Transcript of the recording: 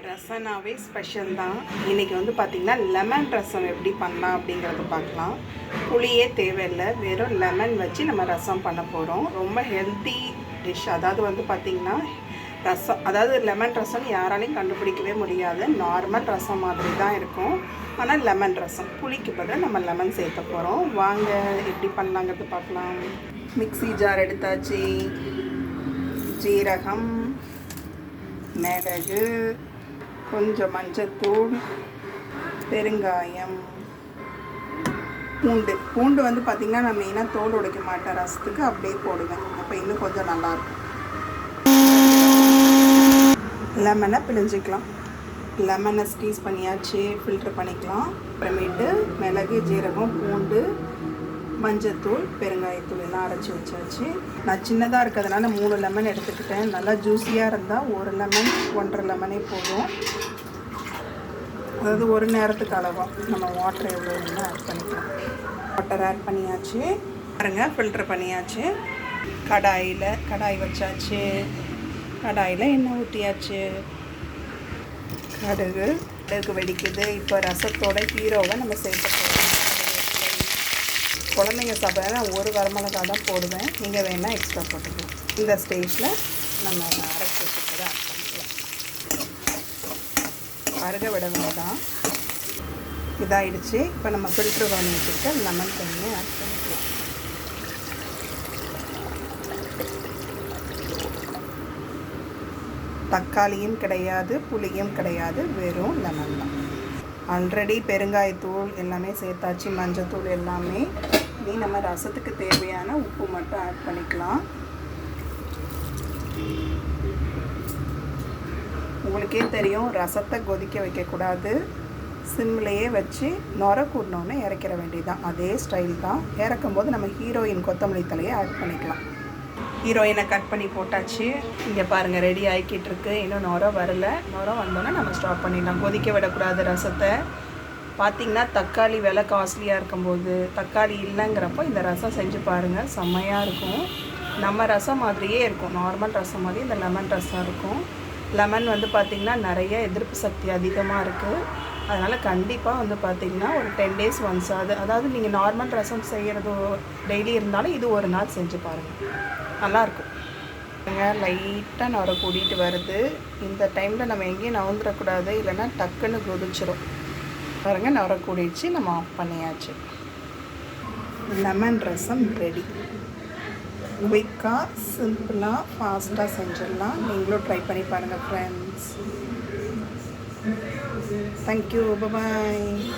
ரசனாவே special தான். இன்றைக்கி வந்து பார்த்திங்கன்னா லெமன் ரசம் எப்படி பண்ணலாம் அப்படிங்கிறத பார்க்கலாம். புளியே தேவையில்லை, வெறும் லெமன் வச்சு நம்ம ரசம் பண்ண போகிறோம். ரொம்ப ஹெல்த்தி டிஷ். அதாவது வந்து பார்த்திங்கன்னா ரசம், அதாவது லெமன் ரசம் யாராலையும் கண்டுபிடிக்கவே முடியாது. நார்மல் ரசம் மாதிரி தான் இருக்கும், ஆனால் லெமன் ரசம். புளிக்கு பதில் நம்ம லெமன் சேர்த்த போகிறோம். வாங்க எப்படி பண்ணலாங்கிறது பார்க்கலாம். மிக்ஸி ஜார் எடுத்தாச்சு. ஜீரகம், மிளகு, கொஞ்சம் மஞ்சத்தூள், பெருங்காயம், பூண்டு வந்து பார்த்திங்கன்னா நான் மெயினாக தோல் உடைக்க மாட்டேன் ரசத்துக்கு, அப்படியே போடுவேன். அப்போ இன்னும் கொஞ்சம் நல்லாயிருக்கும். லெமனை பிழிஞ்சிக்கலாம். லெமனை ஸ்க்வீஸ் பண்ணியாச்சு, ஃபில்ட்ரு பண்ணிக்கலாம். அப்புறமேட்டு மிளகு, ஜீரகம், பூண்டு, மஞ்சத்தூள், பெருங்காயத்தூள் எல்லாம் அரைச்சி வச்சாச்சு. நான் சின்னதாக இருக்கிறதுனால 3 லெமன் எடுத்துக்கிட்டேன். நல்லா ஜூஸியாக இருந்தால் 1 லெமன் 1.5 லெமனே போதும். அதாவது ஒரு நேரத்துக்கு அளவாக நம்ம வாட்டர் எவ்வளோ வேணுமோ ஆட் பண்ணிக்கலாம். வாட்டர் ஆட் பண்ணியாச்சு. பாருங்க, ஃபில்ட்ரு பண்ணியாச்சு. கடாய் வச்சாச்சு. கடாயில் எண்ணெய் ஊற்றியாச்சு. கடுகு வெடிக்குது. இப்போ ரசத்தோட ஹீரோவை நம்ம சேர்த்து போடுறோம். குழந்தைங்க சாப்பிட்றத நான் 1 வரமிளகாய் தான் போடுவேன், நீங்கள் வேணால் எக்ஸ்ட்ரா போட்டுக்கலாம். இந்த ஸ்டேஜில் நம்ம அரைச்சி வச்சுக்கிறத ஆட் பண்ணிக்கலாம். அருக விட வேண்டாம். இதாகிடுச்சு. இப்போ நம்ம ஃபில்ட்ரு பண்ணி வச்சுட்டு லெமன் தண்ணியை ஆட் பண்ணிக்கலாம். தக்காளியும் கிடையாது, புளியும் கிடையாது, வெறும் லெமன் தான். ஆல்ரெடி பெருங்காயத்தூள் எல்லாமே சேர்த்தாச்சு, மஞ்சத்தூள் எல்லாமே. நீ நம்ம ரசத்துக்கு தேவையான உப்பு மட்டும் ஆட் பண்ணிக்கலாம். உங்களுக்கே தெரியும், ரசத்தை கொதிக்க வைக்கக்கூடாது, சிம்லேயே வச்சு நுர கூடணுன்னு இறக்கிற வேண்டியதுதான். அதே ஸ்டைல் தான். இறக்கும்போது நம்ம ஹீரோயின் கொத்தமல்லி தலையை ஆட் பண்ணிக்கலாம். ஹீரோயினை கட் பண்ணி போட்டாச்சு. இங்கே பாருங்கள், ரெடி ஆகிக்கிட்டு இருக்கு. இன்னும் நுர வரலை. நுர வந்தோன்னா நம்ம ஸ்டாப் பண்ணிடலாம். கொதிக்க விடக்கூடாது ரசத்தை. பார்த்திங்கன்னா தக்காளி விலை காஸ்ட்லியாக இருக்கும்போது, தக்காளி இல்லைங்கிறப்போ இந்த ரசம் செஞ்சு பாருங்கள், செம்மையாக இருக்கும். நம்ம ரசம் மாதிரியே இருக்கும், நார்மல் ரசம் மாதிரி இந்த லெமன் ரசம் இருக்கும். லெமன் வந்து பார்த்திங்கன்னா நிறைய எதிர்ப்பு சக்தி அதிகமாக இருக்குது. அதனால் கண்டிப்பாக வந்து பார்த்திங்கன்னா ஒரு 10 days ஒன்ஸ் அதாவது நீங்கள் நார்மல் ரசம் செய்கிறது டெய்லி இருந்தாலும் இது ஒரு நாள் செஞ்சு பாருங்கள், நல்லாயிருக்கும். லைட்டாக நுர கூட்டிகிட்டு வருது. இந்த டைமில் நம்ம எங்கேயும் நவுந்துடக்கூடாது, இல்லைன்னா டக்குன்னு கொதிச்சிடும். பாருங்கள், நுர கூடிடுச்சு. நம்ம ஆஃப் பண்ணியாச்சு. லெமன் ரசம் ரெடி. குயிக்காக, சிம்பிளாக, ஃபாஸ்ட்டாக செஞ்சிடலாம். நீங்களும் ட்ரை பண்ணி பாருங்கள் ஃப்ரெண்ட்ஸ். தேங்க்யூ, பாய்.